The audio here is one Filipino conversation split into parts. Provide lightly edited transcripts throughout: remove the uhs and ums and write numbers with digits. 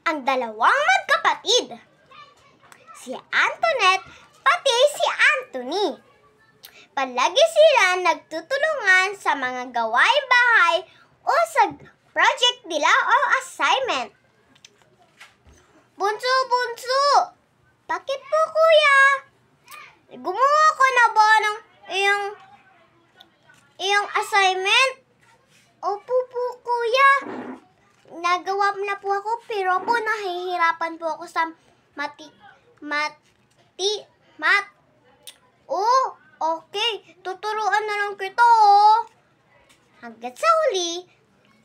ang dalawang magkapatid, si Antoinette pati si Anthony. Palagi sila nagtutulungan sa mga gawaing bahay o sa project nila o assignment. Bunso, bakit po kuya? Gumawa ka na ba ng iyong assignment? Opo po kuya. Nagawa na po ako pero po nahihirapan po ako sa math. Oh, okay. Tuturuan na lang kita oh. Hanggat sa huli,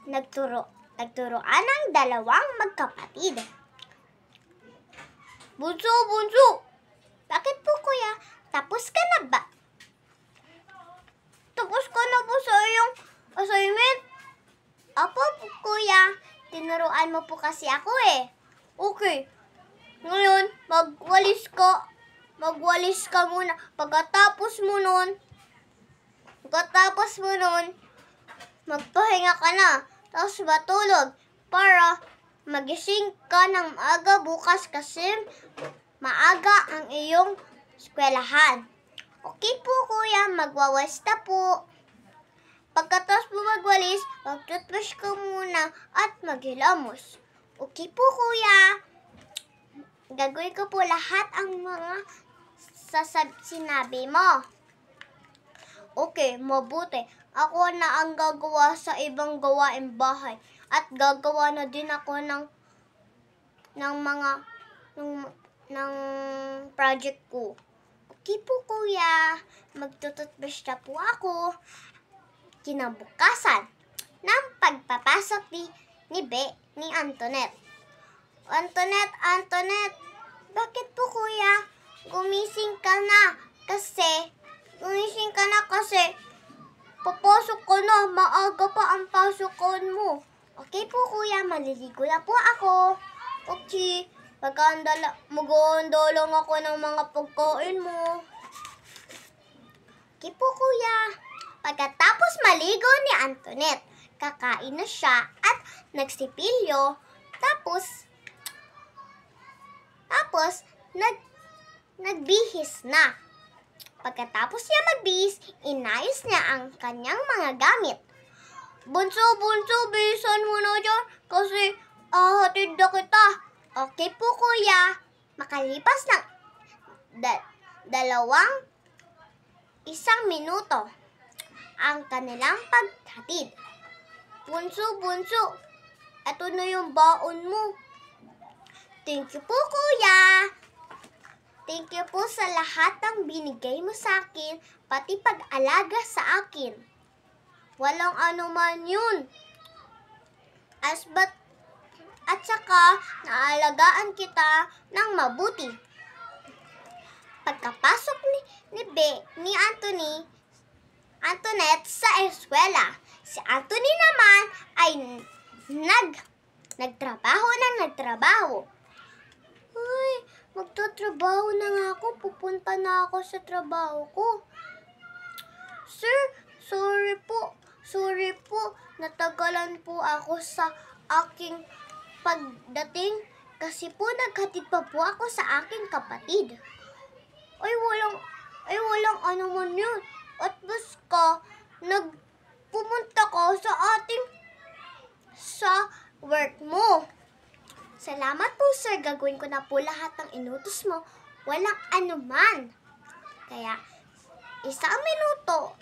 nagturuan ang dalawang magkapatid. Bunso, bakit po kuya? Tapos ka na ba? Tapos ka na po sa iyong assignment? Apo kuya, tinuruan mo po kasi ako eh. Okay, ngayon magwalis ka muna. Pagkatapos mo nun, magpahinga ka na. Tapos matulog para magising ka ng maaga bukas kasi maaga ang iyong eskwelahan. Okay po kuya, magwawalis na po. Pagkatapos mo magwalis, mag-toothbrush ka muna at maghilamos. Okay po kuya. Gagawin ko po lahat ang mga sinabi mo. Okay, mabuti. Ako na ang gagawa sa ibang gawaing bahay. At gagawa na din ako ng project ko. Okay po kuya. Magtututbrush na po ako. Kinabukasan ng pagpapasok ni Antoinette. Antoinette, bakit po kuya? Gumising ka na kasi papasok ko na, maaga pa ang pasokon mo. Okay po kuya, maliligo na po ako. Okay, maganda lang ako ng mga pagkain mo. Okay po kuya. Pagkatapos maligo ni Antoinette, kakain na siya at nagsipilyo. Tapos nagbihis na. Pagkatapos niya magbihis, inayos niya ang kanyang mga gamit. Bunso, bihisan mo na dyan kasi hatid na kita. Okay po kuya. Makalipas ng isang minuto ang kanilang paghatid. Bunso, eto na yung baon mo. Thank you po kuya. Thank you po sa lahat ng binigay mo sa akin, pati pag-alaga sa akin. Walang anuman yun. At saka, naalagaan kita ng mabuti. Pagkapasok ni Antoinette sa eskwela, si Anthony naman ay nagtrabaho. Uy, magtatrabaho na nga ako. Pupunta na ako sa trabaho ko. Sir, sorry po. Natagalan po ako sa aking pagdating kasi po naghatid pa po ako sa aking kapatid. Ay, walang anuman yun. At basta pumunta ka sa work mo. Salamat po sir, gagawin ko na po lahat ng inutos mo. Walang anuman. Kaya, 1 minuto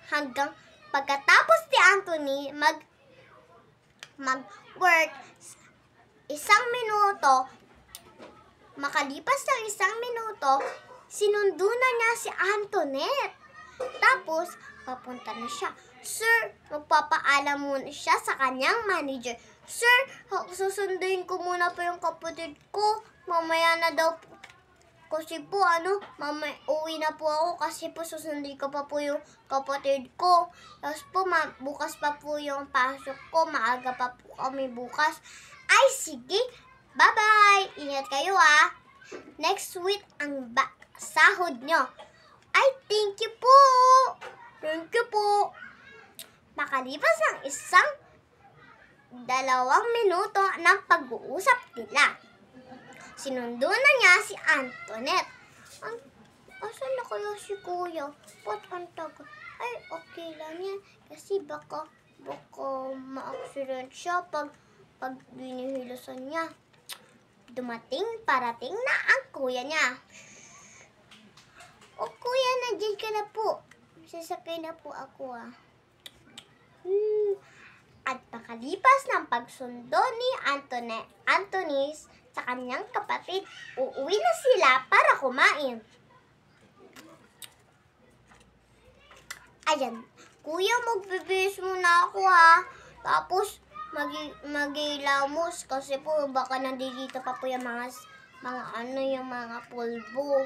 hanggang pagkatapos ni Anthony mag-work, 1 minuto, makalipas ng 1 minuto, sinundo na niya si Antoinette. Tapos, papunta na siya. Sir, magpapaalam muna siya sa kanyang manager. Sir, susunduin ko muna po yung kapatid ko. Mamaya na daw po. Kasi po, uwi na po ako kasi po susunduin ko pa po yung kapatid ko. Tapos po, bukas pa po yung pasok ko. Maaga pa po kami bukas. Ay, sige. Bye-bye. Ingat kayo ah. Next week ang sahod nyo. Ay, thank you po. Thank you po. Makalipas ng 1 minuto ng pag-uusap nila. Sinundo na niya si Antoinette. Asan na kaya si Kuya? Ba't ang tagal? Ay, okay lang yan. Kasi baka ma-accident siya pag binihilasan niya. Parating na ang kuya niya. O kuya, nandiyan ka na po. Sasakay na po ako At pakalipas ng pagsundo ni Antonis sa kanyang kapatid, uuwi na sila para kumain. Ayan, kuya, magbibihis muna ako Tapos, mag-ilamos kasi po baka nandito pa po yung mga pulbo.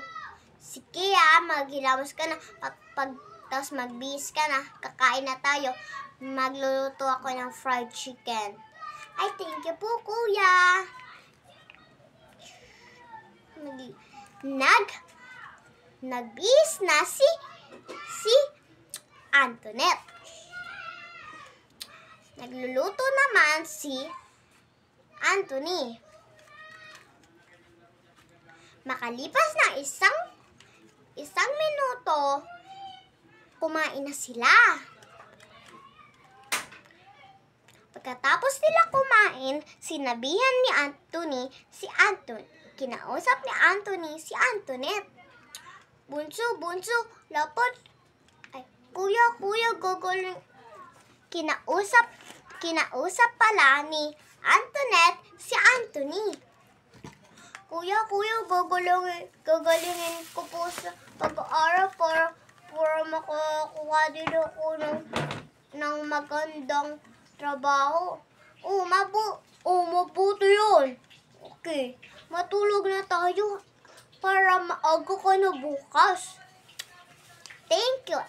Sige mag-ilamos ka na. Tapos magbihis ka na. Kakain na tayo. Magluluto ako ng fried chicken. Ay, thank you po, kuya. Nagbihis na si Antoinette. Nagluluto naman si Anthony. Makalipas ng isang minuto, kumain na sila. Pagkatapos nila kumain, sinabihan ni Anthony si Anton. Kinausap ni Anthony si Antoinette. Bunso, lapad. Ay, kuya, gagaling. Kinausap pala ni Antoinette si Anthony. Kuya, gagalingin ko po sa pag-aaral para makakuha din ako ng magandang trabaho. Mabuti yun. Okay, matulog na tayo para maaga ka na bukas. Thank you.